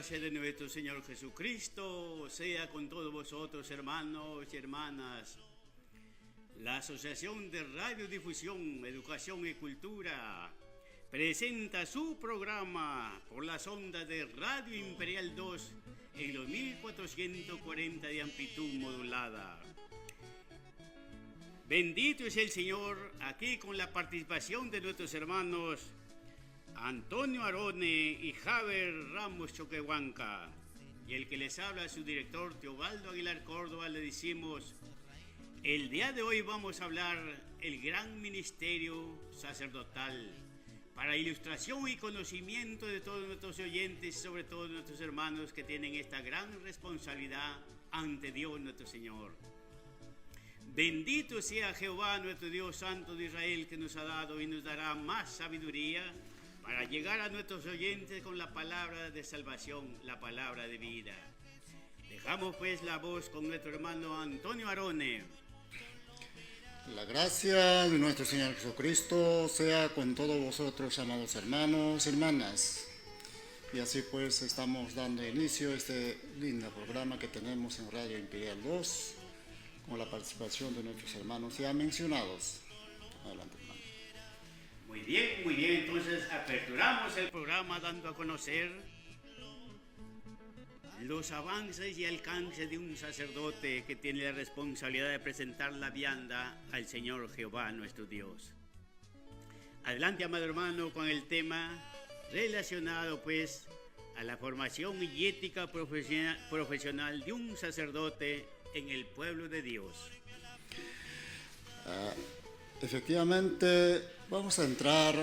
gracia de nuestro Señor Jesucristo sea con todos vosotros, hermanos y hermanas. La Asociación de Radiodifusión, Educación y Cultura presenta su programa por las ondas de Radio Imperial 2 en los 1440 de amplitud modulada. Bendito es el Señor, aquí con la participación de nuestros hermanos Antonio Arone y Javier Ramos Choquehuanca, y el que les habla, su director Teobaldo Aguilar Córdoba. Le decimos: el día de hoy vamos a hablar el gran ministerio sacerdotal, para ilustración y conocimiento de todos nuestros oyentes, sobre todo nuestros hermanos que tienen esta gran responsabilidad ante Dios nuestro Señor. Bendito sea Jehová nuestro Dios Santo de Israel, que nos ha dado y nos dará más sabiduría para llegar a nuestros oyentes con la palabra de salvación, la palabra de vida. Dejamos pues la voz con nuestro hermano Antonio Arone. La gracia de nuestro Señor Jesucristo sea con todos vosotros, amados hermanos y hermanas. Y así pues estamos dando inicio a este lindo programa que tenemos en Radio Imperial 2, con la participación de nuestros hermanos ya mencionados. Adelante, hermano. Muy bien, entonces aperturamos el programa dando a conocer los avances y alcances de un sacerdote que tiene la responsabilidad de presentar la vianda al Señor Jehová nuestro Dios. Adelante, amado hermano, con el tema relacionado pues a la formación y ética profesional de un sacerdote en el pueblo de Dios. Efectivamente, vamos a entrar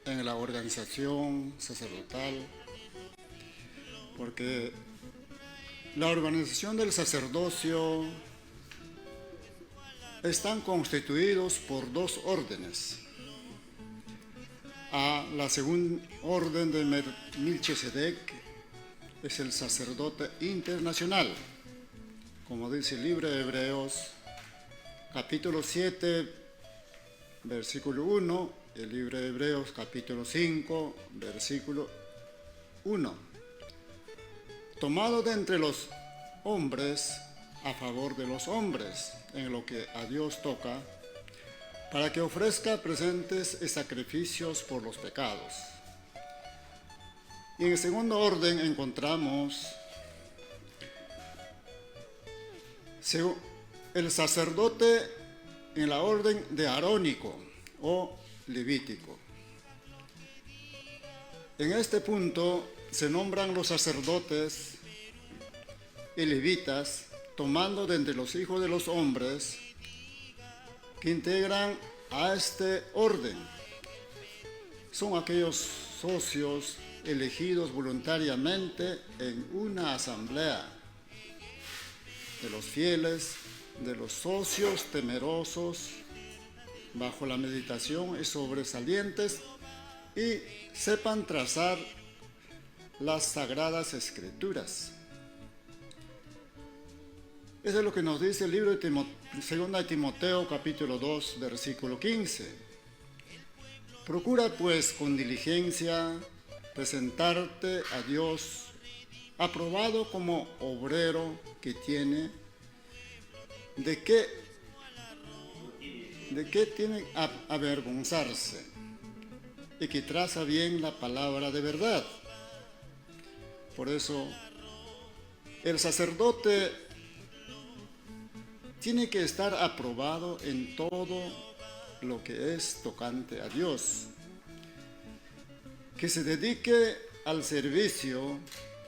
en la organización sacerdotal, porque la organización del sacerdocio están constituidos por dos órdenes. La segunda orden de Melquisedec es el sacerdote internacional, como dice el libro de Hebreos, capítulo 7, versículo 1, el libro de Hebreos, capítulo 5, versículo 1. Tomado de entre los hombres a favor de los hombres, en lo que a Dios toca, para que ofrezca presentes y sacrificios por los pecados. Y en el segundo orden encontramos el sacerdote en la orden de arónico o levítico. En este punto se nombran los sacerdotes y levitas, tomando de entre los hijos de los hombres que integran a este orden. Son aquellos socios elegidos voluntariamente en una asamblea de los fieles, de los socios temerosos, bajo la meditación y sobresalientes, y sepan trazar las sagradas escrituras. Eso es lo que nos dice el libro de 2 de Timoteo, capítulo 2, versículo 15. Procura pues con diligencia presentarte a Dios aprobado como obrero que tiene de qué tiene a avergonzarse y que traza bien la palabra de verdad. Por eso el sacerdote tiene que estar aprobado en todo lo que es tocante a Dios, que se dedique al servicio,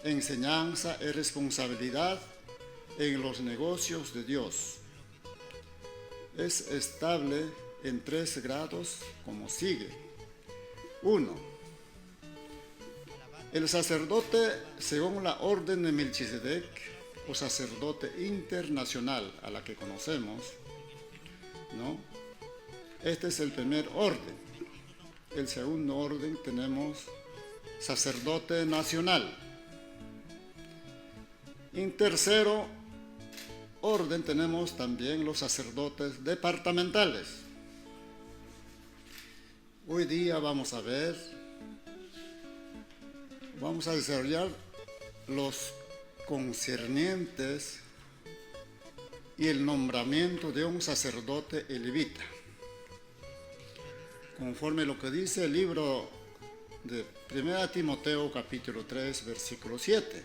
enseñanza y responsabilidad en los negocios de Dios. Es estable en 3 grados como sigue. 1. El sacerdote según la orden de Melquisedec, o sacerdote internacional a la que conocemos, ¿no? Este es el primer orden. El segundo orden tenemos sacerdote nacional. En tercero orden tenemos también los sacerdotes departamentales. Hoy día vamos a desarrollar los concernientes y el nombramiento de un sacerdote levita, conforme lo que dice el libro de 1 Timoteo capítulo 3 versículo 7.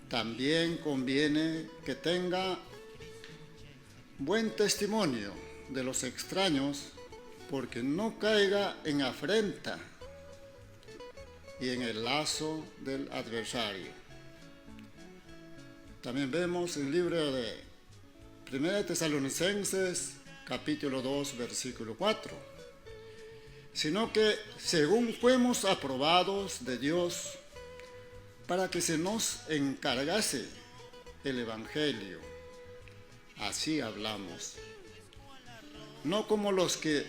También conviene que tenga buen testimonio de los extraños, porque no caiga en afrenta y en el lazo del adversario. También vemos el libro de 1 Tesalonicenses capítulo 2 versículo 4. Sino que según fuimos aprobados de Dios para que se nos encargase el Evangelio, así hablamos, no como los que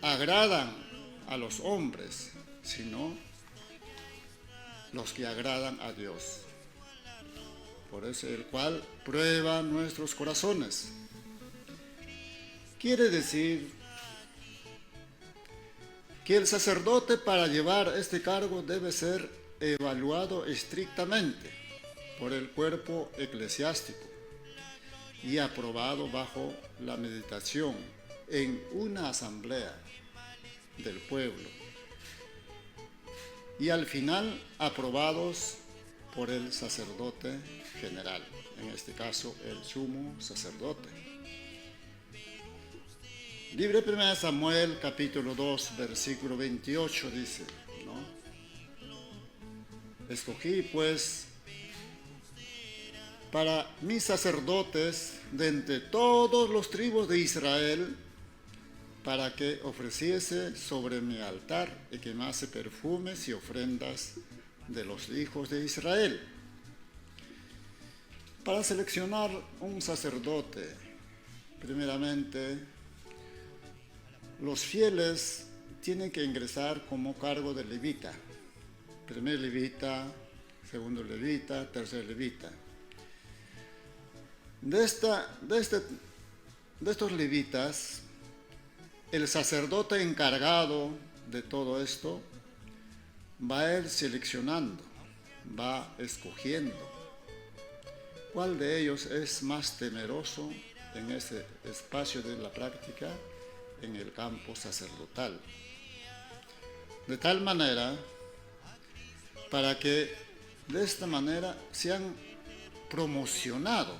agradan a los hombres, sino los que agradan a Dios. Por eso el cual prueba nuestros corazones. Quiere decir que el sacerdote para llevar este cargo debe ser evaluado estrictamente por el cuerpo eclesiástico y aprobado bajo la meditación en una asamblea del pueblo, y al final aprobados por el sacerdote general, en este caso el sumo sacerdote. Libre 1 Samuel capítulo 2 versículo 28 dice, ¿no? Escogí pues para mis sacerdotes de entre todos los tribus de Israel, para que ofreciese sobre mi altar y quemase perfumes y ofrendas de los hijos de Israel. Para seleccionar un sacerdote, primeramente, los fieles tienen que ingresar como cargo de levita. Primer levita, segundo levita, tercer levita. De estos levitas, el sacerdote encargado de todo esto va a ir seleccionando, va escogiendo cuál de ellos es más temeroso en ese espacio de la práctica en el campo sacerdotal. De tal manera, para que de esta manera sean promocionados.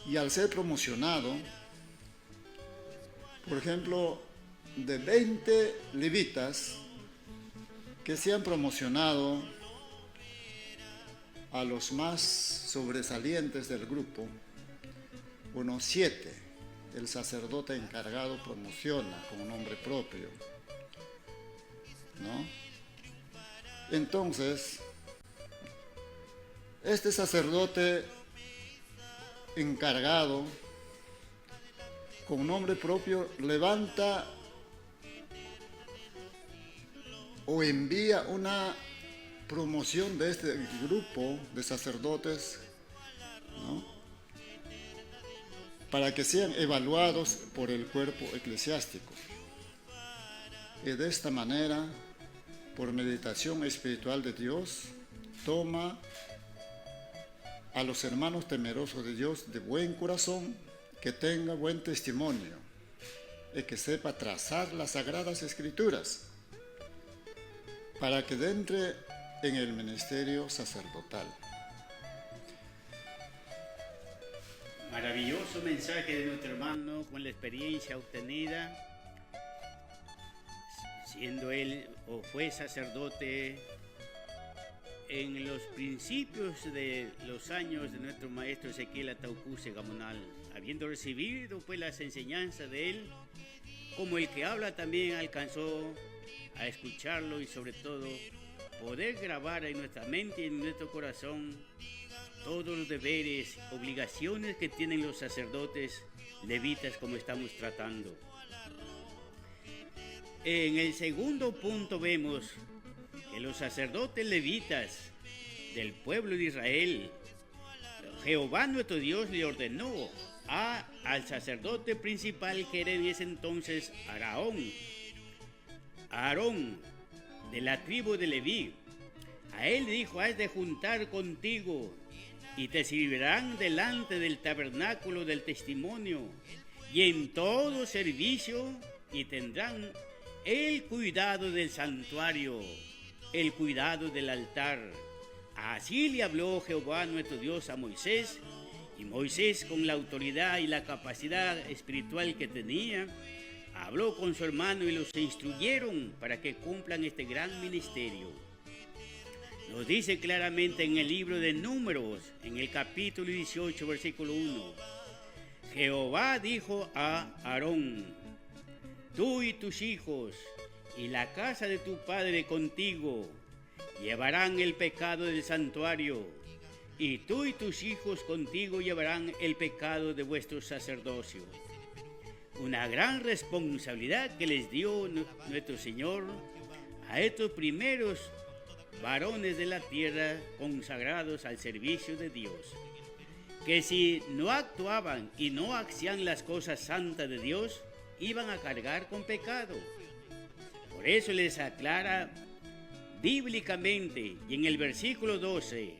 Y al ser promocionado, por ejemplo, de 20 levitas que se han promocionado a los más sobresalientes del grupo, unos 7, el sacerdote encargado promociona con nombre propio, ¿no? Entonces, este sacerdote encargado con nombre propio levanta o envía una promoción de este grupo de sacerdotes, ¿no? Para que sean evaluados por el cuerpo eclesiástico. Y de esta manera, por meditación espiritual de Dios, toma a los hermanos temerosos de Dios de buen corazón, que tenga buen testimonio y que sepa trazar las sagradas escrituras para que entre en el ministerio sacerdotal. Maravilloso mensaje de nuestro hermano con la experiencia obtenida, siendo él o fue sacerdote en los principios de los años de nuestro maestro Ezequiel Atahualpa Gamonal, habiendo recibido pues las enseñanzas de él, como el que habla también alcanzó a escucharlo y sobre todo poder grabar en nuestra mente y en nuestro corazón todos los deberes, obligaciones que tienen los sacerdotes levitas como estamos tratando. En el segundo punto vemos que los sacerdotes levitas del pueblo de Israel, Jehová nuestro Dios le ordenó al sacerdote principal, que era en ese entonces Aarón, de la tribu de Leví. A él dijo: has de juntar contigo, y te servirán delante del tabernáculo del testimonio, y en todo servicio, y tendrán el cuidado del santuario, el cuidado del altar. Así le habló Jehová nuestro Dios a Moisés, y Moisés, con la autoridad y la capacidad espiritual que tenía, habló con su hermano y los instruyeron para que cumplan este gran ministerio. Nos dice claramente en el libro de Números, en el capítulo 18, versículo 1. Jehová dijo a Aarón: tú y tus hijos y la casa de tu padre contigo llevarán el pecado del santuario, y tú y tus hijos contigo llevarán el pecado de vuestro sacerdocio. Una gran responsabilidad que les dio nuestro Señor a estos primeros varones de la tierra consagrados al servicio de Dios, que si no actuaban y no hacían las cosas santas de Dios, iban a cargar con pecado. Por eso les aclara bíblicamente, y en el versículo 12,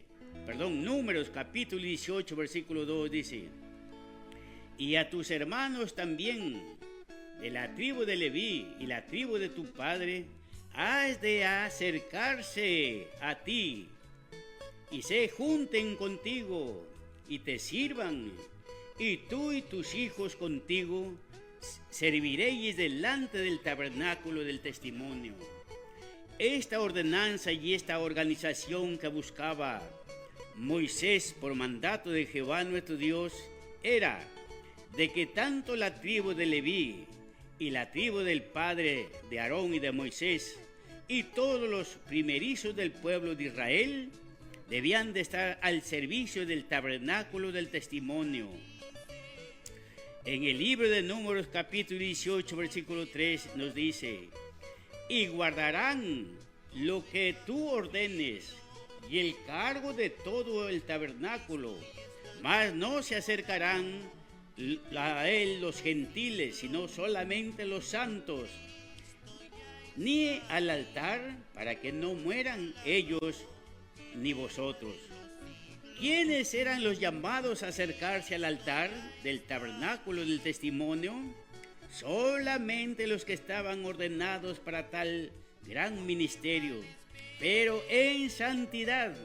Números capítulo 18, versículo 2 dice: y a tus hermanos también, de la tribu de Leví y la tribu de tu padre, has de acercarse a ti, y se junten contigo, y te sirvan, y tú y tus hijos contigo serviréis delante del tabernáculo del testimonio. Esta ordenanza y esta organización que buscaba Moisés por mandato de Jehová nuestro Dios era de que tanto la tribu de Leví y la tribu del padre de Aarón y de Moisés y todos los primerizos del pueblo de Israel debían de estar al servicio del tabernáculo del testimonio. En el libro de Números capítulo 18 versículo 3 nos dice: y guardarán lo que tú ordenes y el cargo de todo el tabernáculo, mas no se acercarán a él los gentiles, sino solamente los santos, ni al altar, para que no mueran ellos ni vosotros. ¿Quiénes eran los llamados a acercarse al altar del tabernáculo del testimonio? Solamente los que estaban ordenados para tal gran ministerio, pero en santidad,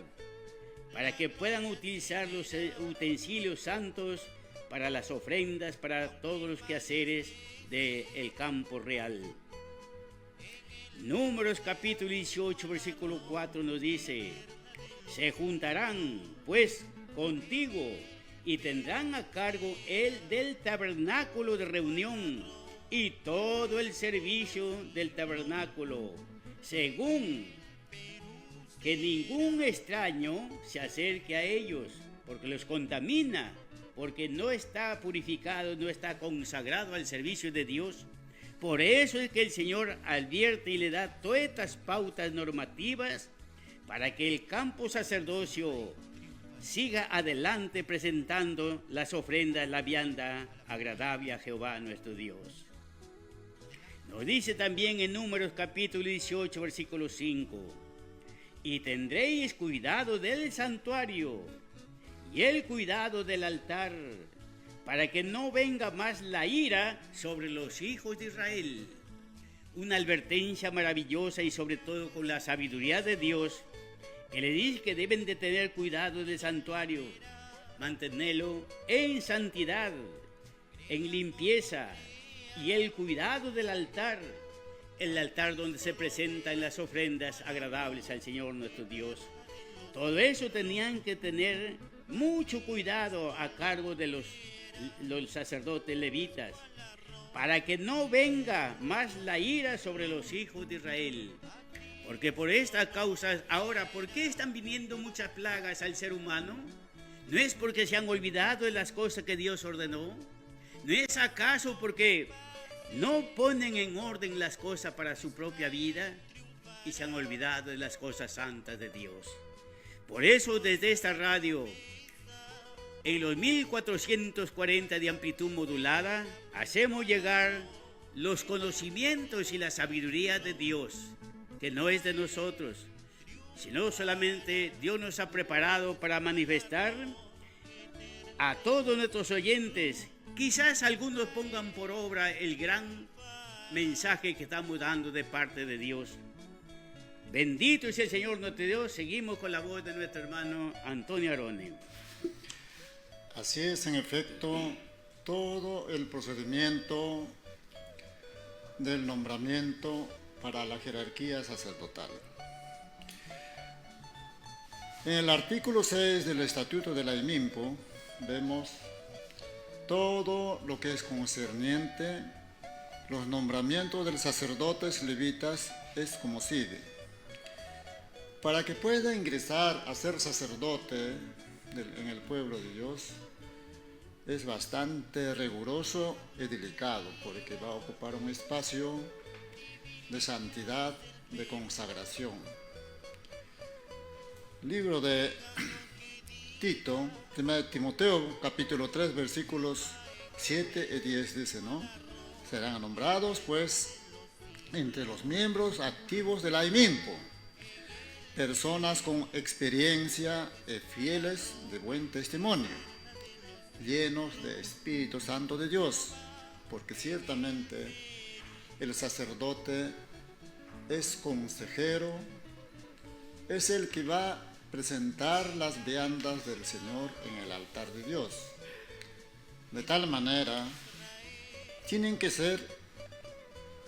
para que puedan utilizar los utensilios santos para las ofrendas, para todos los quehaceres del campo real. Números capítulo 18, versículo 4 nos dice: se juntarán pues contigo y tendrán a cargo el del tabernáculo de reunión y todo el servicio del tabernáculo, según que ningún extraño se acerque a ellos, porque los contamina, porque no está purificado, no está consagrado al servicio de Dios. Por eso es que el Señor advierte y le da todas estas pautas normativas para que el campo sacerdocio siga adelante presentando las ofrendas, la vianda agradable a Jehová nuestro Dios. Nos dice también en Números capítulo 18, versículo 5: y tendréis cuidado del santuario y el cuidado del altar, para que no venga más la ira sobre los hijos de Israel. Una advertencia maravillosa, y sobre todo con la sabiduría de Dios, que le dice que deben de tener cuidado del santuario, mantenerlo en santidad, en limpieza, y el cuidado del altar, el altar donde se presentan las ofrendas agradables al Señor nuestro Dios. Todo eso tenían que tener mucho cuidado a cargo de los sacerdotes levitas, para que no venga más la ira sobre los hijos de Israel. Porque por esta causa, ahora, ¿por qué están viniendo muchas plagas al ser humano? ¿No es porque se han olvidado de las cosas que Dios ordenó? ¿No es acaso porque no ponen en orden las cosas para su propia vida y se han olvidado de las cosas santas de Dios? Por eso desde esta radio, en los 1440 de amplitud modulada, hacemos llegar los conocimientos y la sabiduría de Dios, que no es de nosotros, sino solamente Dios nos ha preparado para manifestar a todos nuestros oyentes. Quizás algunos pongan por obra el gran mensaje que estamos dando de parte de Dios. Bendito es el Señor nuestro Dios. Seguimos con la voz de nuestro hermano Antonio Arone. Así es, en efecto, todo el procedimiento del nombramiento para la jerarquía sacerdotal. En el artículo 6 del Estatuto de la IMIMPO vemos todo lo que es concerniente los nombramientos de los sacerdotes levitas es como sigue. Para que pueda ingresar a ser sacerdote en el pueblo de Dios es bastante riguroso y delicado, porque va a ocupar un espacio de santidad, de consagración. Libro de Tito, Timoteo, capítulo 3, versículos 7 y 10 dice, ¿no? Serán nombrados, pues, entre los miembros activos de la IMIMPO, personas con experiencia y fieles de buen testimonio, llenos de Espíritu Santo de Dios, porque ciertamente el sacerdote es consejero, es el que va a presentar las viandas del Señor en el altar de Dios. De tal manera, tienen que ser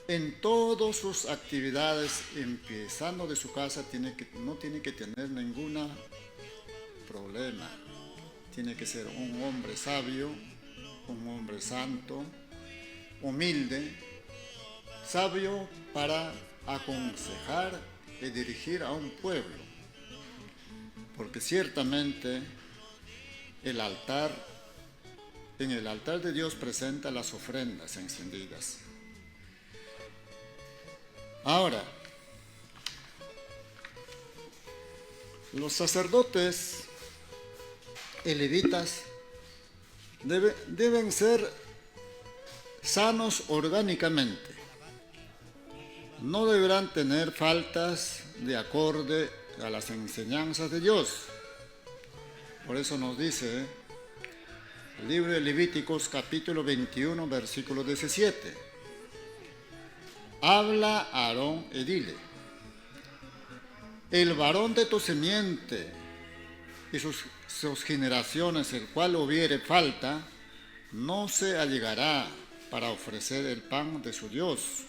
en todas sus actividades, empezando de su casa, no tiene que tener ningún problema. Tiene que ser un hombre sabio, un hombre santo, humilde, sabio para aconsejar y dirigir a un pueblo. Porque ciertamente en el altar de Dios presenta las ofrendas encendidas. Ahora, los sacerdotes y levitas deben ser sanos orgánicamente. No deberán tener faltas de acorde a las enseñanzas de Dios. Por eso nos dice el libro de Levíticos capítulo 21 versículo 17. Habla a Aarón y dile: el varón de tu simiente y sus generaciones, el cual hubiere falta, no se allegará para ofrecer el pan de su Dios.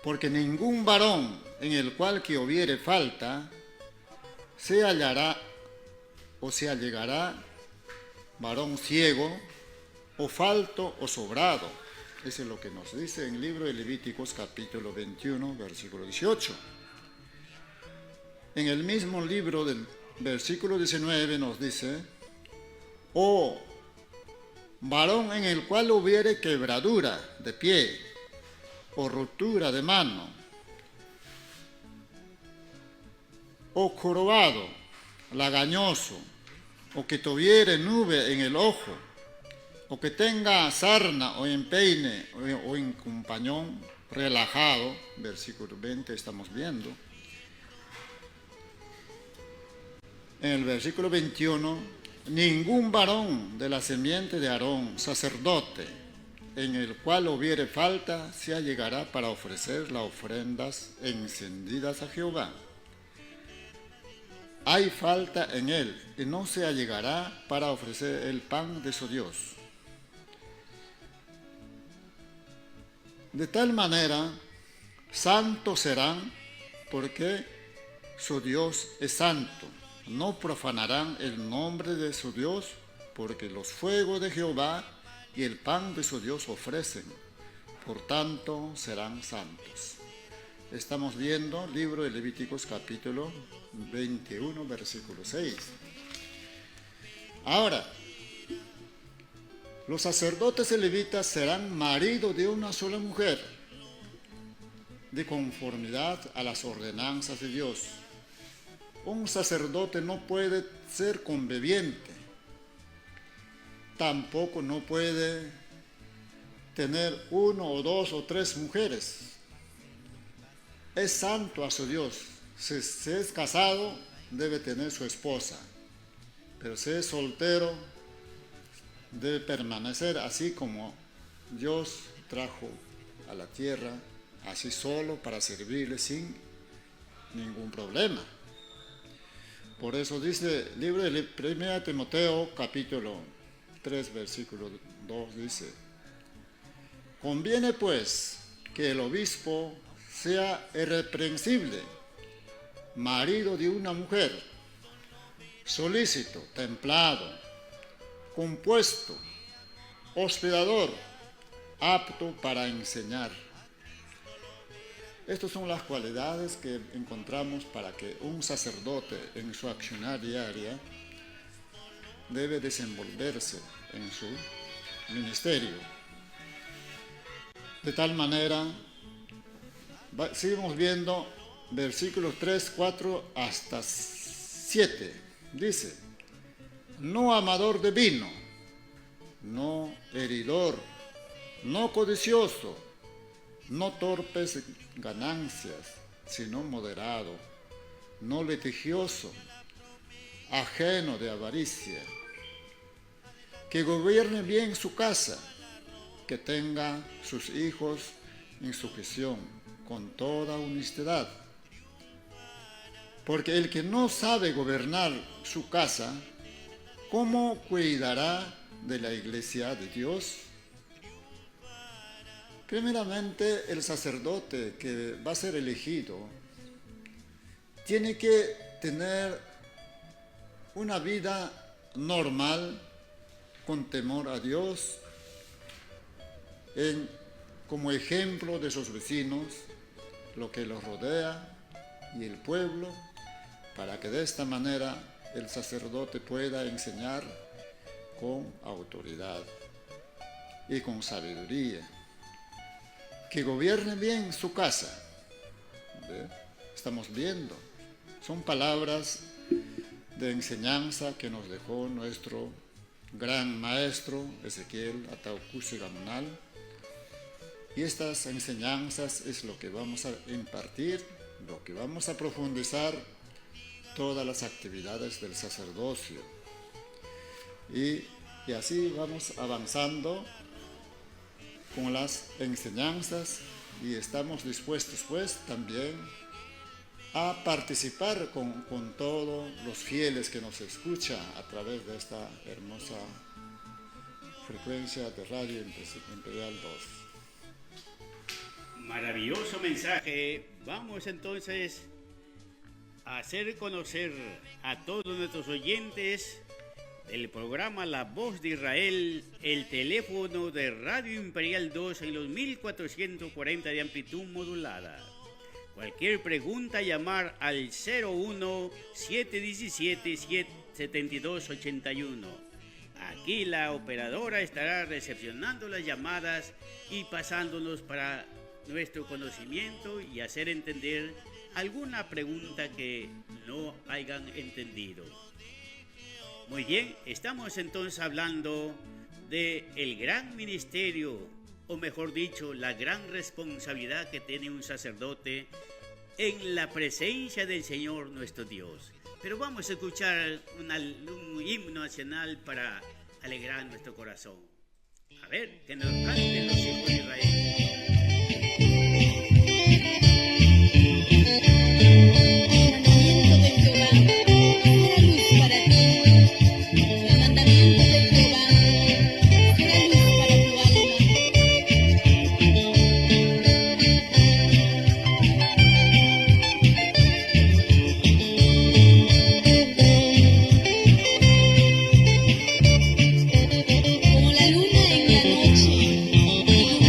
Porque ningún varón en el cual que hubiere falta se hallará o se allegará varón ciego o falto o sobrado. Eso es lo que nos dice en el libro de Levíticos capítulo 21 versículo 18. En el mismo libro del versículo 19 nos dice: o varón en el cual hubiere quebradura de pie o rotura de mano, o jorobado, lagañoso, o que tuviere nube en el ojo, o que tenga sarna o empeine o en compañón relajado, versículo 20 estamos viendo. En el versículo 21, ningún varón de la simiente de Aarón, sacerdote, en el cual hubiere falta, se allegará para ofrecer las ofrendas encendidas a Jehová. Hay falta en él, y no se allegará para ofrecer el pan de su Dios. De tal manera, santos serán, porque su Dios es santo. No profanarán el nombre de su Dios, porque los fuegos de Jehová y el pan de su Dios ofrecen, por tanto serán santos. Estamos viendo el libro de Levíticos capítulo 21 versículo 6. Ahora, los sacerdotes y levitas serán maridos de una sola mujer, de conformidad a las ordenanzas de Dios. Un sacerdote no puede ser conviviente, tampoco no puede tener 1 o 2 o 3 mujeres. es santo a su Dios. Si es casado, debe tener su esposa. Pero si es soltero, debe permanecer así como Dios trajo a la tierra, así solo para servirle sin ningún problema. Por eso dice el libro de 1 Timoteo capítulo 3 versículo 2 dice: conviene pues que el obispo sea irreprensible, marido de una mujer, solícito, templado, compuesto, hospedador, apto para enseñar. Estas son las cualidades que encontramos para que un sacerdote en su accionar diaria debe desenvolverse en su ministerio. De tal manera, seguimos viendo versículos 3, 4 hasta 7. Dice: no amador de vino, no heridor, no codicioso, no torpes ganancias, sino moderado, no litigioso, ajeno de avaricia, que gobierne bien su casa, que tenga sus hijos en sujeción con toda honestidad. Porque el que no sabe gobernar su casa, ¿cómo cuidará de la iglesia de Dios? Primeramente, el sacerdote que va a ser elegido tiene que tener una vida normal, con temor a Dios, como ejemplo de sus vecinos, lo que los rodea y el pueblo, para que de esta manera el sacerdote pueda enseñar con autoridad y con sabiduría. Que gobierne bien su casa. ¿Ve? Estamos viendo. Son palabras de enseñanza que nos dejó nuestro gran maestro Ezequiel Ataucusi Gamonal. Y estas enseñanzas es lo que vamos a impartir, lo que vamos a profundizar todas las actividades del sacerdocio. Y así vamos avanzando con las enseñanzas y estamos dispuestos pues también a participar con todos los fieles que nos escuchan a través de esta hermosa frecuencia de Radio Imperial 2. Maravilloso mensaje. Vamos entonces a hacer conocer a todos nuestros oyentes del programa La Voz de Israel, el teléfono de Radio Imperial 2 en los 1440 de amplitud modulada. Cualquier pregunta, llamar al 01-717-7281. Aquí la operadora estará recepcionando las llamadas y pasándonos para nuestro conocimiento y hacer entender alguna pregunta que no hayan entendido. Muy bien, estamos entonces hablando de el gran ministerio, o mejor dicho, la gran responsabilidad que tiene un sacerdote en la presencia del Señor nuestro Dios. Pero vamos a escuchar un himno nacional para alegrar nuestro corazón. A ver, que nos canten los hijos de Israel. Como la luna en la noche,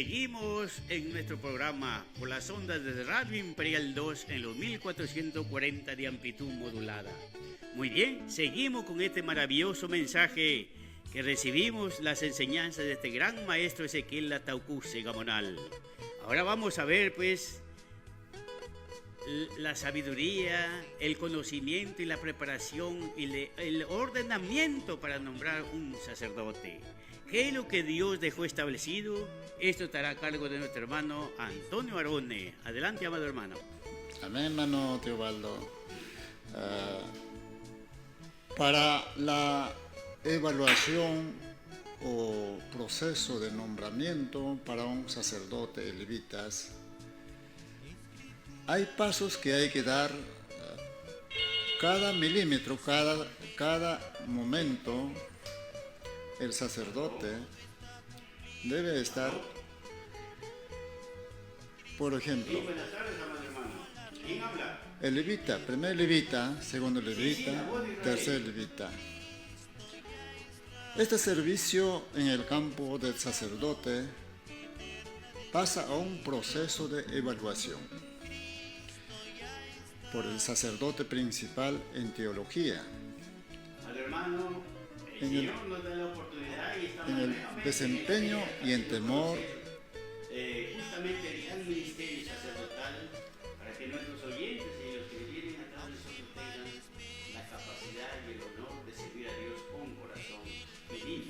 Seguimos en nuestro programa por las ondas de Radio Imperial 2 en los 1440 de amplitud modulada. Muy bien, seguimos con este maravilloso mensaje que recibimos las enseñanzas de este gran maestro Ezequiel Lataucuse Gamonal. Ahora vamos a ver pues la sabiduría, el conocimiento y la preparación y el ordenamiento para nombrar un sacerdote. ¿Qué es lo que Dios dejó establecido? Esto estará a cargo de nuestro hermano Antonio Arone. Adelante, amado hermano. Amén, hermano Teobaldo. Para la evaluación o proceso de nombramiento para un sacerdote levitas, hay pasos que hay que dar cada milímetro, cada momento. El sacerdote debe estar, por ejemplo, Buenas tardes, amado hermano. ¿Quién habla? el levita, primer levita, segundo levita, tercer levita. Este servicio en el campo del sacerdote pasa a un proceso de evaluación por el sacerdote principal en teología. Al hermano, el En el- Señor nos da la oportunidad y estamos En el nuevamente desempeño y en temor justamente el gran ministerio sacerdotal para que nuestros oyentes y los que vienen atrás de nosotros tengan la capacidad y el honor de servir a Dios con corazón feliz.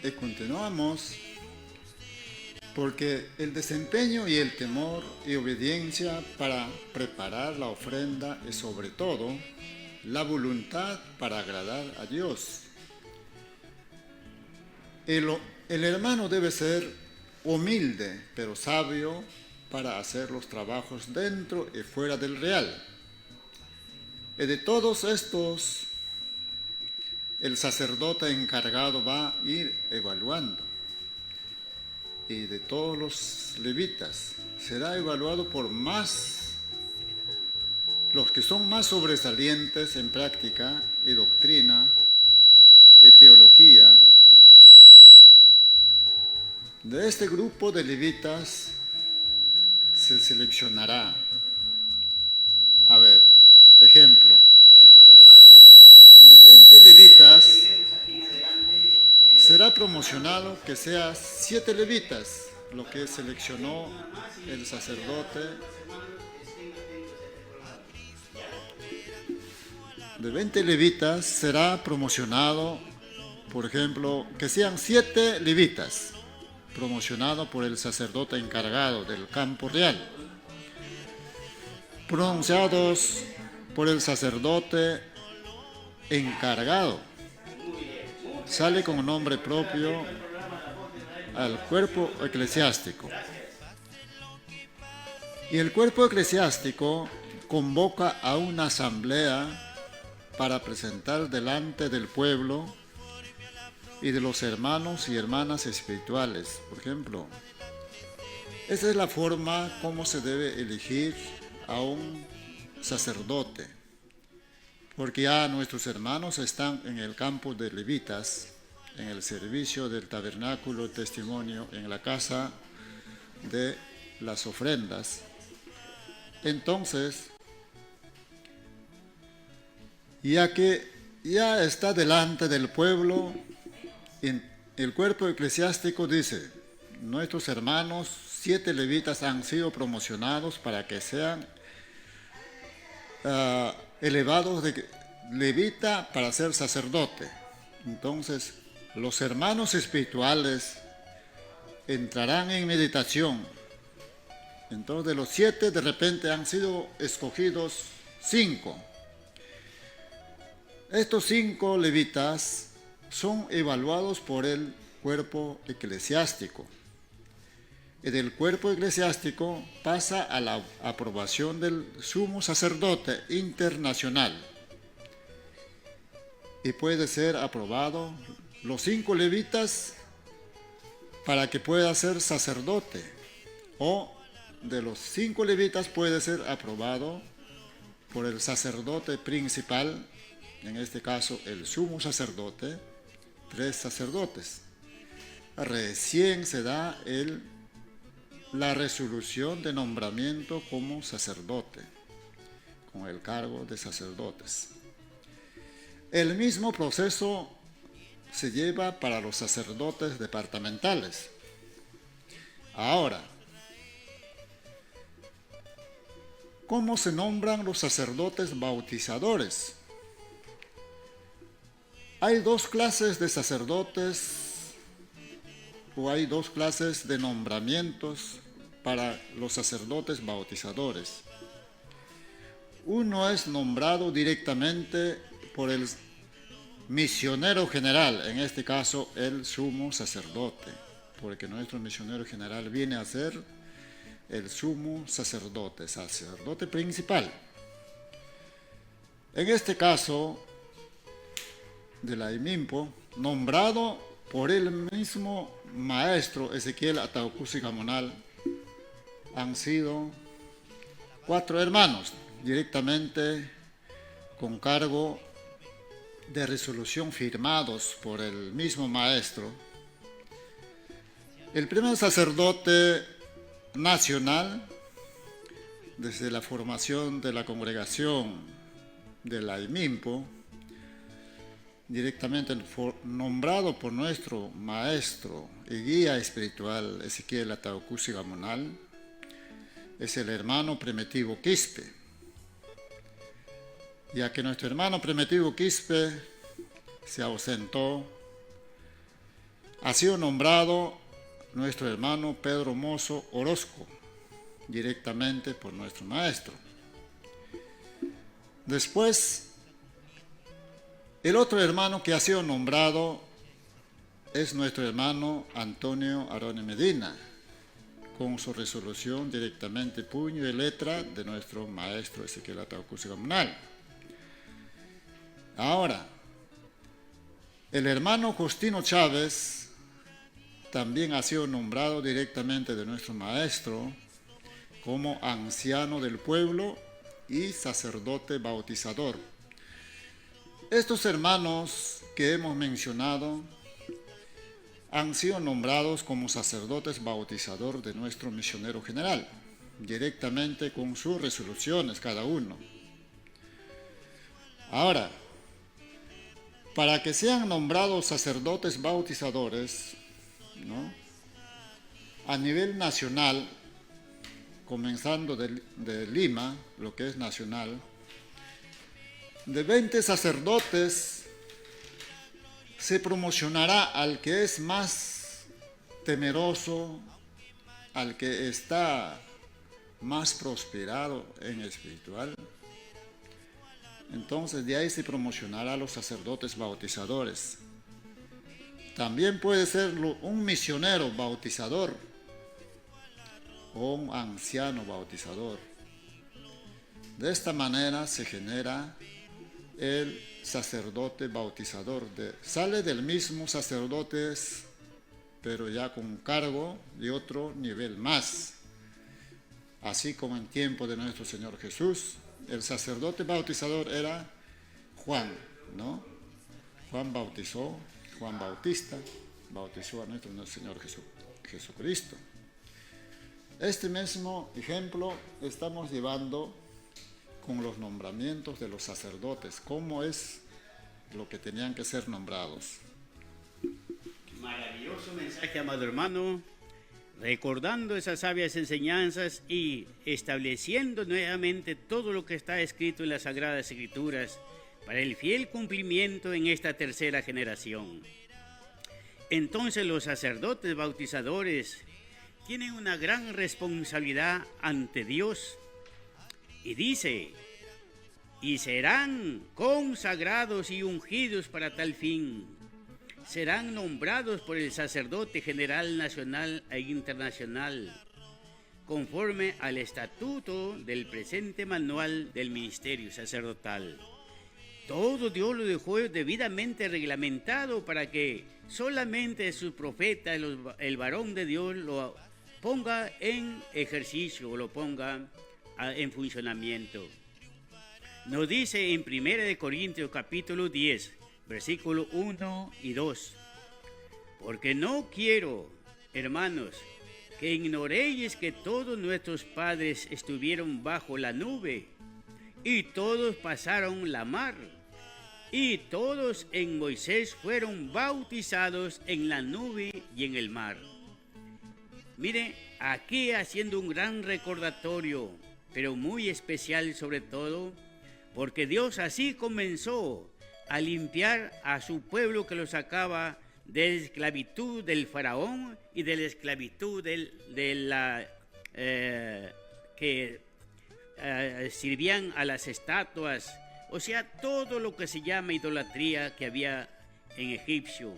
y continuamos porque el desempeño y el temor y obediencia para preparar la ofrenda y sobre todo la voluntad para agradar a Dios. El hermano debe ser humilde pero sabio para hacer los trabajos dentro y fuera del real. Y de todos estos, el sacerdote encargado va a ir evaluando. Y de todos los levitas será evaluado por los que son más sobresalientes en práctica y doctrina y teología. De este grupo de levitas se seleccionará. A ver, ejemplo, de 20 levitas será promocionado que sea 7 levitas, lo que seleccionó el sacerdote. De 20 levitas será promocionado, por ejemplo, que sean 7 levitas, promocionado por el sacerdote encargado del campo real, pronunciados por el sacerdote encargado. Sale con nombre propio al cuerpo eclesiástico. Y el cuerpo eclesiástico convoca a una asamblea para presentar delante del pueblo y de los hermanos y hermanas espirituales. Por ejemplo, esa es la forma como se debe elegir a un sacerdote. Porque ya nuestros hermanos están en el campo de levitas, en el servicio del tabernáculo, testimonio, en la casa de las ofrendas. Entonces, ya que ya está delante del pueblo, el cuerpo eclesiástico dice, nuestros hermanos, 7 levitas han sido promocionados para que sean elevados de levita para ser sacerdote. Entonces, los hermanos espirituales entrarán en meditación. Entonces, de los 7 de repente han sido escogidos 5. Estos 5 levitas son evaluados por el cuerpo eclesiástico. Y del cuerpo eclesiástico pasa a la aprobación del sumo sacerdote internacional. Y puede ser aprobado los 5 levitas para que pueda ser sacerdote. O de los 5 levitas puede ser aprobado por el sacerdote principal en este caso el sumo sacerdote, 3 sacerdotes. Recién se da la resolución de nombramiento como sacerdote, con el cargo de sacerdotes. El mismo proceso se lleva para los sacerdotes departamentales. Ahora, ¿cómo se nombran los sacerdotes bautizadores? Hay 2 clases de sacerdotes, o hay 2 clases de nombramientos para los sacerdotes bautizadores. Uno es nombrado directamente por el misionero general, en este caso el sumo sacerdote, porque nuestro misionero general viene a ser el sumo sacerdote, sacerdote principal. En este caso de la IMIMPO, nombrado por el mismo maestro Ezequiel Ataucusi Gamonal, han sido 4 hermanos directamente con cargo de resolución firmados por el mismo maestro. El primer sacerdote nacional, desde la formación de la congregación de la IMIMPO, directamente nombrado por nuestro maestro y guía espiritual Ezequiel Ataucusi Gamonal, es el hermano Primitivo Quispe. Ya que nuestro hermano Primitivo Quispe se ausentó, ha sido nombrado nuestro hermano Pedro Mozo Orozco, directamente por nuestro maestro. Después, el otro hermano que ha sido nombrado es nuestro hermano Antonio Arone Medina, con su resolución directamente puño y letra de nuestro maestro Ezequiel Ataucusi Gamonal. Ahora, el hermano Justino Chávez también ha sido nombrado directamente de nuestro maestro como anciano del pueblo y sacerdote bautizador. Estos hermanos que hemos mencionado han sido nombrados como sacerdotes bautizador de nuestro misionero general, directamente con sus resoluciones cada uno. Ahora, para que sean nombrados sacerdotes bautizadores, ¿no?, a nivel nacional, comenzando de Lima, lo que es nacional, de 20 sacerdotes se promocionará al que es más temeroso, al que está más prosperado en espiritual. Entonces de ahí se promocionará a los sacerdotes bautizadores. También puede ser un misionero bautizador o un anciano bautizador. De esta manera se genera el sacerdote bautizador. Sale del mismo sacerdote, pero ya con cargo de otro nivel más. Así como en tiempo de nuestro Señor Jesús, el sacerdote bautizador era Juan, ¿no? Juan Bautista bautizó a nuestro Señor Jesucristo. Este mismo ejemplo estamos llevando con los nombramientos de los sacerdotes, cómo es lo que tenían que ser nombrados. Maravilloso mensaje, amado hermano, recordando esas sabias enseñanzas y estableciendo nuevamente todo lo que está escrito en las Sagradas Escrituras para el fiel cumplimiento en esta tercera generación. Entonces los sacerdotes bautizadores tienen una gran responsabilidad ante Dios. Y dice, y serán consagrados y ungidos para tal fin. Serán nombrados por el sacerdote general nacional e internacional, conforme al estatuto del presente manual del ministerio sacerdotal. Todo Dios lo dejó debidamente reglamentado para que solamente sus profetas, el varón de Dios, lo ponga en ejercicio, lo ponga en funcionamiento. Nos dice en 1 Corintios capítulo 10, versículo 1 y 2. Porque no quiero, hermanos, que ignoréis que todos nuestros padres estuvieron bajo la nube, y todos pasaron la mar, y todos en Moisés fueron bautizados en la nube y en el mar. Mire, aquí haciendo un gran recordatorio, pero muy especial sobre todo, porque Dios así comenzó a limpiar a su pueblo que lo sacaba de la esclavitud del faraón y de la esclavitud que sirvían a las estatuas, o sea, todo lo que se llama idolatría que había en Egipcio.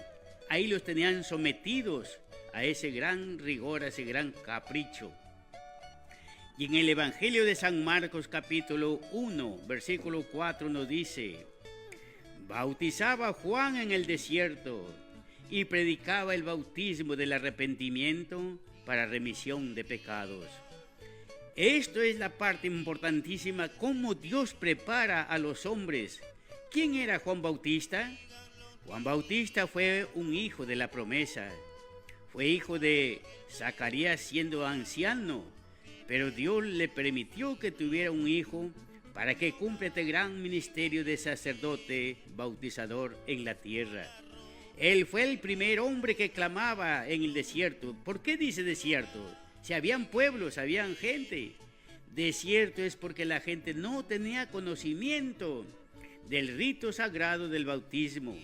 Ahí los tenían sometidos a ese gran rigor, a ese gran capricho. Y en el Evangelio de San Marcos capítulo 1, versículo 4 nos dice: bautizaba Juan en el desierto y predicaba el bautismo del arrepentimiento para remisión de pecados. Esto es la parte importantísima, cómo Dios prepara a los hombres. ¿Quién era Juan Bautista? Juan Bautista fue un hijo de la promesa. Fue hijo de Zacarías siendo anciano, pero Dios le permitió que tuviera un hijo para que cumpla este gran ministerio de sacerdote bautizador en la tierra. Él fue el primer hombre que clamaba en el desierto. ¿Por qué dice desierto? Si habían pueblos, habían gente. Desierto es porque la gente no tenía conocimiento del rito sagrado del bautismo.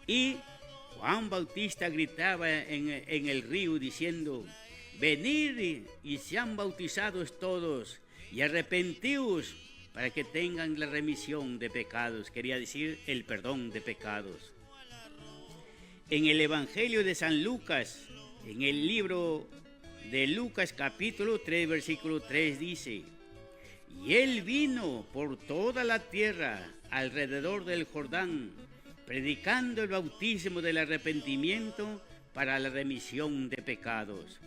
Y Juan Bautista gritaba en el río diciendo: venid y sean bautizados todos y arrepentíos para que tengan la remisión de pecados. Quería decir el perdón de pecados. En el Evangelio de San Lucas, en el libro de Lucas capítulo 3, versículo 3 dice: y él vino por toda la tierra alrededor del Jordán, predicando el bautismo del arrepentimiento para la remisión de pecados.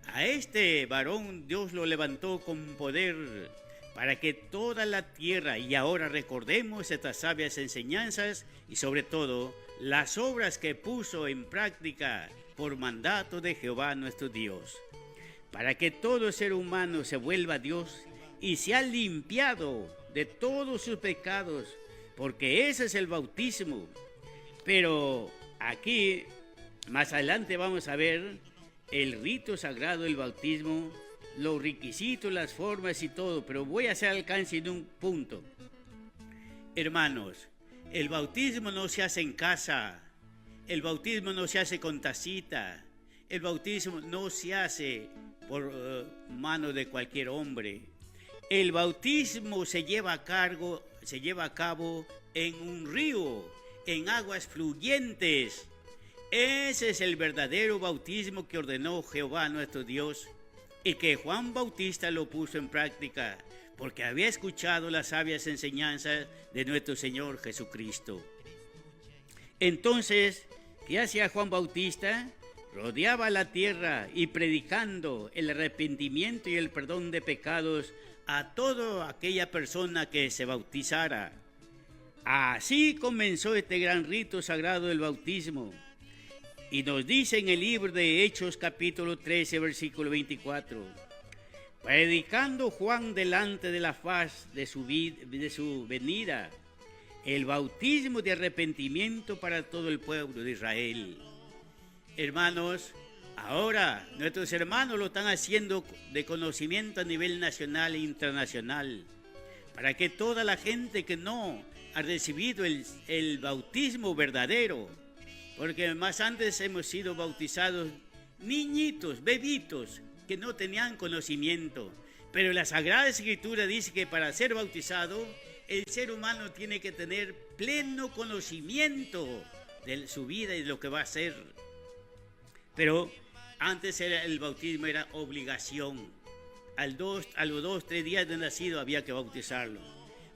A este varón Dios lo levantó con poder para que toda la tierra, y ahora recordemos estas sabias enseñanzas y sobre todo las obras que puso en práctica por mandato de Jehová nuestro Dios, para que todo ser humano se vuelva a Dios y sea limpiado de todos sus pecados, porque ese es el bautismo. Pero aquí, más adelante vamos a ver el rito sagrado del bautismo, los requisitos, las formas y todo, pero voy a hacer alcance en un punto. Hermanos, el bautismo no se hace en casa, el bautismo no se hace con tacita, el bautismo no se hace por mano de cualquier hombre. El bautismo se lleva a cabo en un río, en aguas fluyentes. Ese es el verdadero bautismo que ordenó Jehová nuestro Dios y que Juan Bautista lo puso en práctica porque había escuchado las sabias enseñanzas de nuestro Señor Jesucristo. Entonces, ¿qué hacía Juan Bautista? Rodeaba la tierra y predicando el arrepentimiento y el perdón de pecados a toda aquella persona que se bautizara. Así comenzó este gran rito sagrado del bautismo. Y nos dice en el libro de Hechos capítulo 13, versículo 24: predicando Juan delante de la faz de su venida, el bautismo de arrepentimiento para todo el pueblo de Israel. Hermanos, ahora nuestros hermanos lo están haciendo de conocimiento a nivel nacional e internacional, para que toda la gente que no ha recibido el bautismo verdadero, porque más antes hemos sido bautizados niñitos, bebitos, que no tenían conocimiento, pero la Sagrada Escritura dice que para ser bautizado, el ser humano tiene que tener pleno conocimiento de su vida y de lo que va a hacer. Pero antes el bautismo era obligación. A los 2-3 días de nacido había que bautizarlo.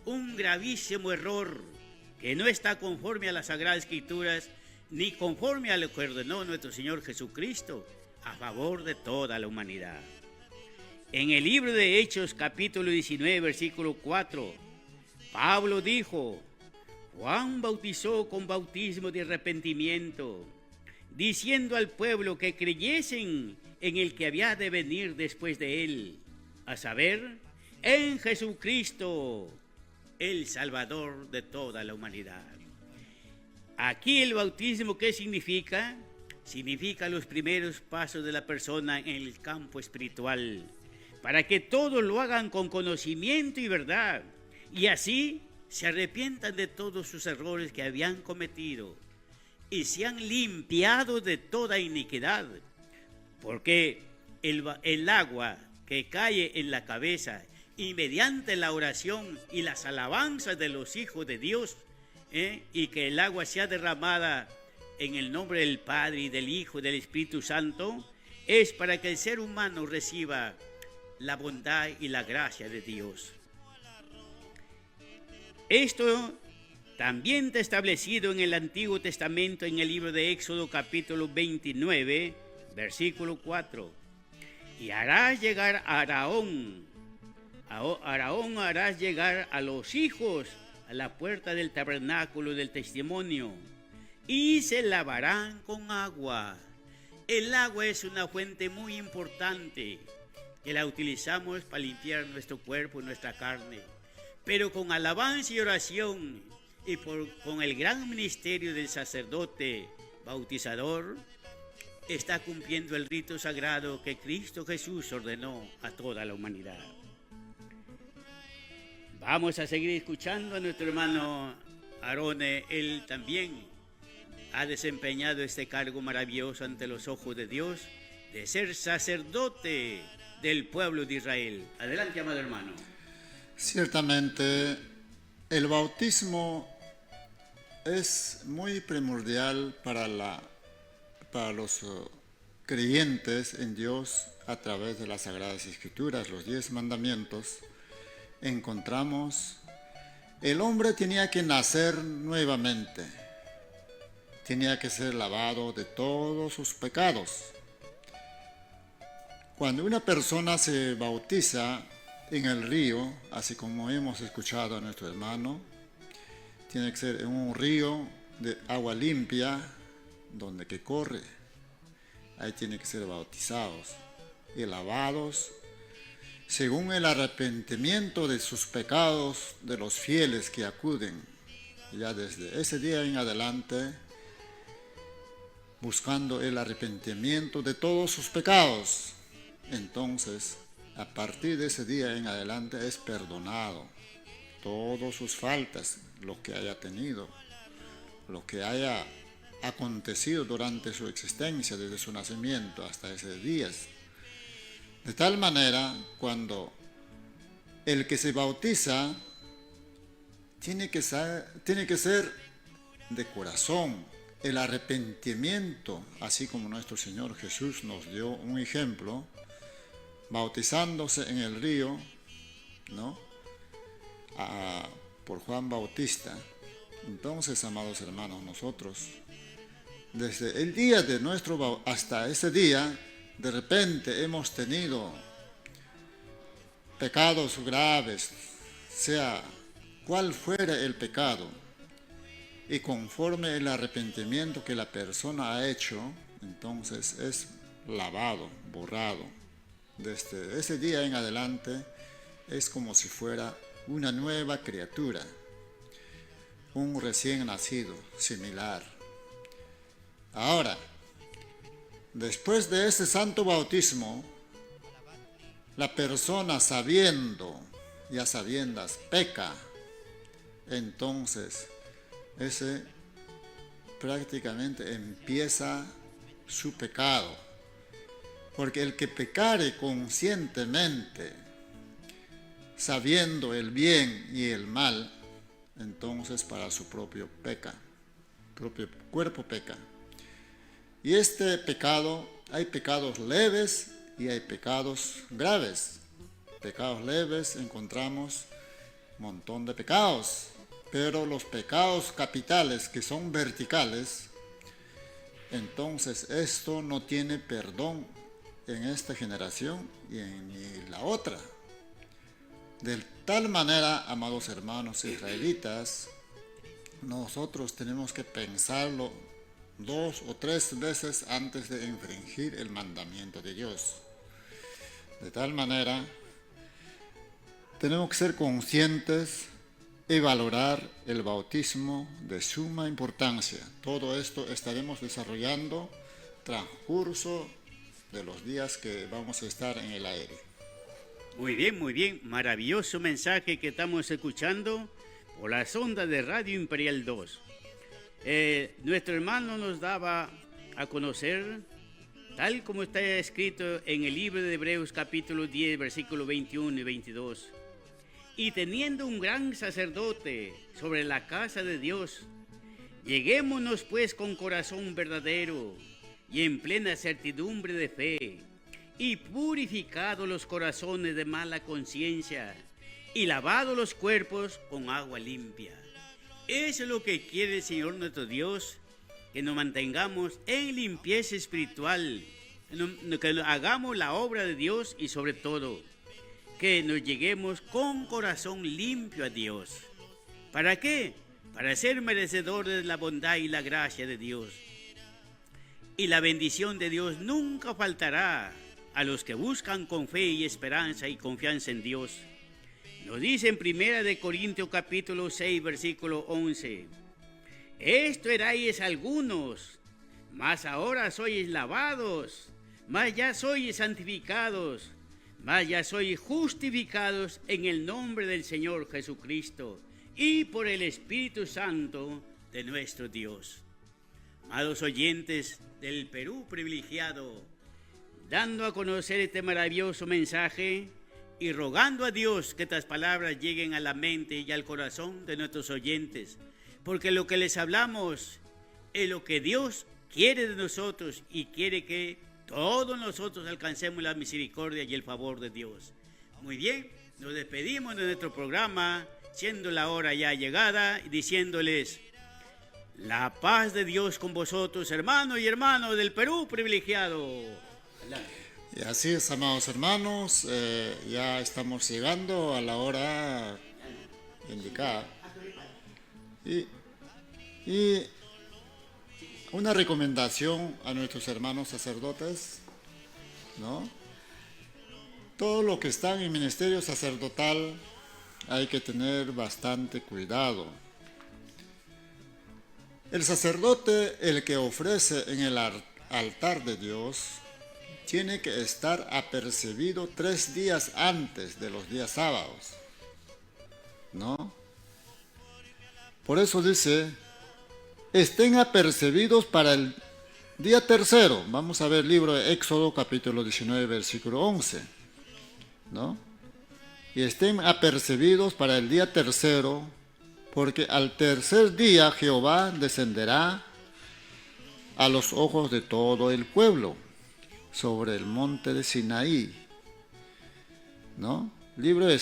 Un gravísimo error que no está conforme a las Sagradas Escrituras ni conforme a lo que ordenó nuestro Señor Jesucristo a favor de toda la humanidad. En el libro de Hechos capítulo 19 versículo 4 Pablo dijo: Juan bautizó con bautismo de arrepentimiento, diciendo al pueblo que creyesen en el que había de venir después de él, a saber, en Jesucristo, el Salvador de toda la humanidad. Aquí el bautismo, ¿qué significa? Significa los primeros pasos de la persona en el campo espiritual, para que todos lo hagan con conocimiento y verdad, y así se arrepientan de todos sus errores que habían cometido y se han limpiado de toda iniquidad, porque el agua que cae en la cabeza y mediante la oración y las alabanzas de los hijos de Dios, y que el agua sea derramada en el nombre del Padre y del Hijo y del Espíritu Santo, es para que el ser humano reciba la bondad y la gracia de Dios. Esto también está establecido en el Antiguo Testamento, en el libro de Éxodo capítulo 29, versículo 4. Y harás llegar a Aarón harás llegar a los hijos a la puerta del tabernáculo del testimonio, y se lavarán con agua. El agua es una fuente muy importante que la utilizamos para limpiar nuestro cuerpo y nuestra carne, pero con alabanza y oración y con el gran ministerio del sacerdote bautizador, está cumpliendo el rito sagrado que Cristo Jesús ordenó a toda la humanidad. Vamos a seguir escuchando a nuestro hermano Aarone. Él también ha desempeñado este cargo maravilloso ante los ojos de Dios, de ser sacerdote del pueblo de Israel. Adelante, amado hermano. Ciertamente, el bautismo es muy primordial para los creyentes en Dios. A través de las Sagradas Escrituras, los 10 mandamientos, encontramos el hombre tenía que nacer nuevamente, tenía que ser lavado de todos sus pecados. Cuando una persona se bautiza en el río, así como hemos escuchado a nuestro hermano, tiene que ser en un río de agua limpia, donde que corre. Ahí tiene que ser bautizados y lavados según el arrepentimiento de sus pecados de los fieles que acuden. Ya desde ese día en adelante, buscando el arrepentimiento de todos sus pecados, entonces a partir de ese día en adelante es perdonado todas sus faltas, lo que haya tenido, lo que haya acontecido durante su existencia, desde su nacimiento hasta ese día. De tal manera, cuando el que se bautiza tiene que ser de corazón, el arrepentimiento, así como nuestro Señor Jesús nos dio un ejemplo, bautizándose en el río, ¿no? Por Juan Bautista. Entonces, amados hermanos, nosotros, desde el día de nuestro bautismo hasta ese día, de repente hemos tenido pecados graves, sea cual fuera el pecado, y conforme el arrepentimiento que la persona ha hecho, entonces es lavado, borrado. Desde ese día en adelante es como si fuera una nueva criatura, un recién nacido, similar. Ahora, después de ese santo bautismo, la persona ya sabiendas, peca, entonces ese prácticamente empieza su pecado. Porque el que pecare conscientemente, sabiendo el bien y el mal, entonces para su propio cuerpo peca. Y este pecado, hay pecados leves y hay pecados graves. Pecados leves encontramos un montón de pecados, pero los pecados capitales, que son verticales, entonces esto no tiene perdón en esta generación y en la otra. De tal manera, amados hermanos israelitas, nosotros tenemos que pensarlo 2 o 3 veces antes de infringir el mandamiento de Dios. De tal manera, tenemos que ser conscientes y valorar el bautismo de suma importancia. Todo esto estaremos desarrollando transcurso de los días que vamos a estar en el aire. Muy bien, maravilloso mensaje que estamos escuchando por las ondas de Radio Imperial 2. Nuestro hermano nos daba a conocer, tal como está escrito en el libro de Hebreos capítulo 10, versículos 21 y 22. Y teniendo un gran sacerdote sobre la casa de Dios, lleguémonos pues con corazón verdadero y en plena certidumbre de fe, y purificados los corazones de mala conciencia, y lavados los cuerpos con agua limpia. Eso es lo que quiere el Señor nuestro Dios, que nos mantengamos en limpieza espiritual, que hagamos la obra de Dios y sobre todo, que nos lleguemos con corazón limpio a Dios. ¿Para qué? Para ser merecedores de la bondad y la gracia de Dios. Y la bendición de Dios nunca faltará a los que buscan con fe y esperanza y confianza en Dios. Nos dice en 1 Corintios capítulo 6, versículo 11. Esto erais algunos, mas ahora sois lavados, mas ya sois santificados, mas ya sois justificados en el nombre del Señor Jesucristo y por el Espíritu Santo de nuestro Dios. Amados oyentes del Perú privilegiado, dando a conocer este maravilloso mensaje y rogando a Dios que estas palabras lleguen a la mente y al corazón de nuestros oyentes, porque lo que les hablamos es lo que Dios quiere de nosotros y quiere que todos nosotros alcancemos la misericordia y el favor de Dios. Muy bien, nos despedimos de nuestro programa, siendo la hora ya llegada, y diciéndoles: la paz de Dios con vosotros, hermanos y hermanas del Perú privilegiado. Y así es, amados hermanos, ya estamos llegando a la hora indicada. Y una recomendación a nuestros hermanos sacerdotes, ¿no? Todo lo que están en ministerio sacerdotal hay que tener bastante cuidado. El sacerdote, el que ofrece en el altar de Dios, tiene que estar apercibido 3 días antes de los días sábados, ¿no? Por eso dice, estén apercibidos para el día tercero. Vamos a ver el libro de Éxodo, capítulo 19, versículo 11, ¿no? Y estén apercibidos para el día tercero, porque al tercer día Jehová descenderá a los ojos de todo el pueblo sobre el monte de Sinaí, ¿no? Libro de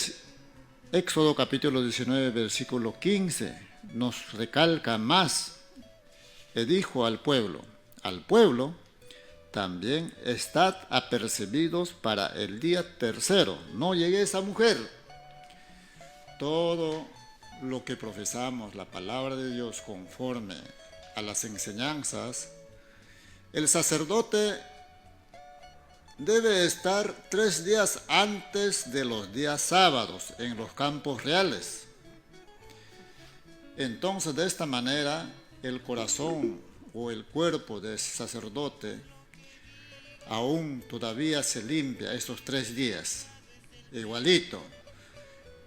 Éxodo capítulo 19 versículo 15 nos recalca más, y dijo al pueblo también estad apercibidos para el día tercero, no llegue esa mujer. Todo lo que profesamos, la palabra de Dios conforme a las enseñanzas, el sacerdote debe estar 3 días antes de los días sábados en los campos reales. Entonces, de esta manera, el corazón o el cuerpo del sacerdote aún todavía se limpia estos 3 días. Igualito,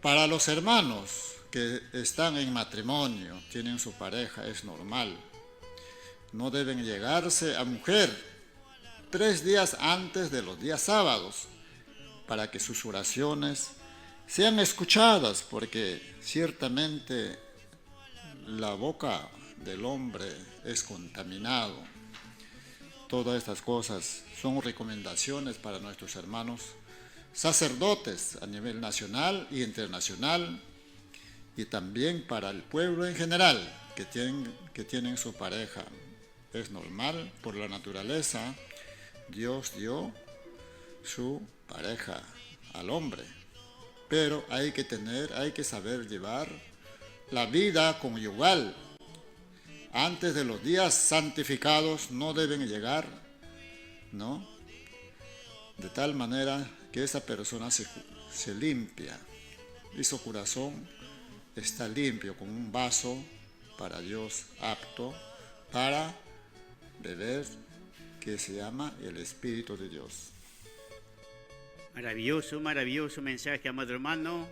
para los hermanos que están en matrimonio, tienen su pareja, es normal. No deben llegarse a mujer 3 días antes de los días sábados, para que sus oraciones sean escuchadas, porque ciertamente la boca del hombre es contaminado. Todas estas cosas son recomendaciones para nuestros hermanos sacerdotes a nivel nacional y internacional, y también para el pueblo en general que tienen su pareja. Es normal, por la naturaleza, Dios dio su pareja al hombre, pero hay que saber llevar la vida conyugal. Antes de los días santificados no deben llegar, ¿no? De tal manera que esa persona se limpia y su corazón está limpio como un vaso para Dios, apto para beber, que se llama el Espíritu de Dios. Maravilloso, maravilloso mensaje, amado hermano.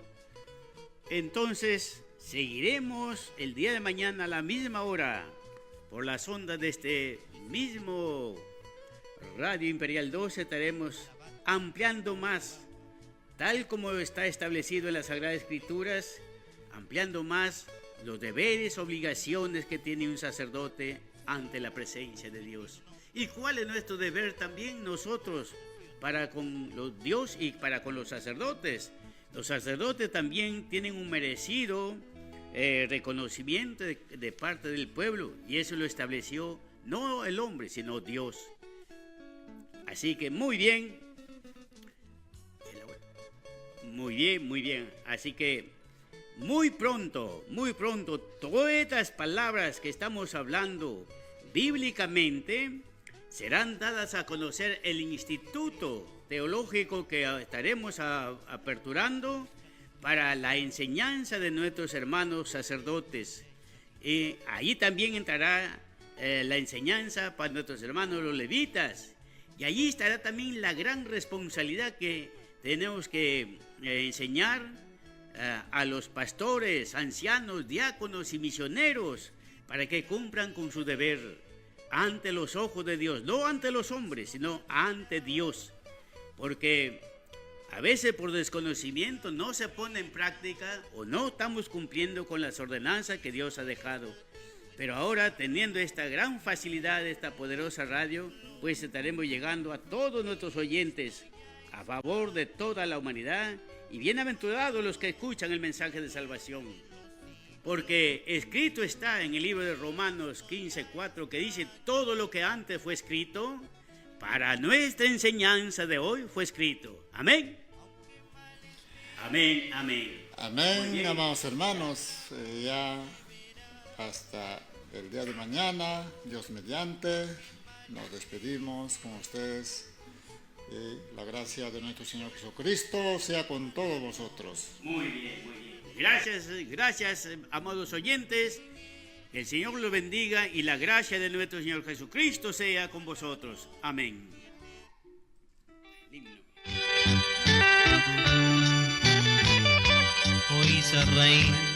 Entonces, seguiremos el día de mañana a la misma hora por las ondas de este mismo Radio Imperial 12. Estaremos ampliando más, tal como está establecido en las Sagradas Escrituras, ampliando más los deberes, obligaciones que tiene un sacerdote ante la presencia de Dios. ¿Y cuál es nuestro deber también nosotros para con los Dios y para con los sacerdotes? Los sacerdotes también tienen un merecido reconocimiento de parte del pueblo, y eso lo estableció no el hombre, sino Dios. Así que muy bien. Así que muy pronto, todas estas palabras que estamos hablando bíblicamente serán dadas a conocer el Instituto Teológico que estaremos aperturando para la enseñanza de nuestros hermanos sacerdotes. Ahí también entrará la enseñanza para nuestros hermanos los levitas, y allí estará también la gran responsabilidad que tenemos que enseñar a los pastores, ancianos, diáconos y misioneros, para que cumplan con su deber ante los ojos de Dios, no ante los hombres, sino ante Dios, porque a veces por desconocimiento no se pone en práctica o no estamos cumpliendo con las ordenanzas que Dios ha dejado. Pero ahora, teniendo esta gran facilidad de esta poderosa radio, pues estaremos llegando a todos nuestros oyentes a favor de toda la humanidad, y bienaventurados los que escuchan el mensaje de salvación. Porque escrito está en el libro de Romanos 15:4, que dice: todo lo que antes fue escrito, para nuestra enseñanza de hoy fue escrito. Amén. Amén, amén. Amén, amados hermanos. Ya hasta el día de mañana, Dios mediante, nos despedimos con ustedes. Y la gracia de nuestro Señor Jesucristo sea con todos vosotros. Muy bien. Gracias, amados oyentes. Que el Señor los bendiga y la gracia de nuestro Señor Jesucristo sea con vosotros. Amén. Hoy se reina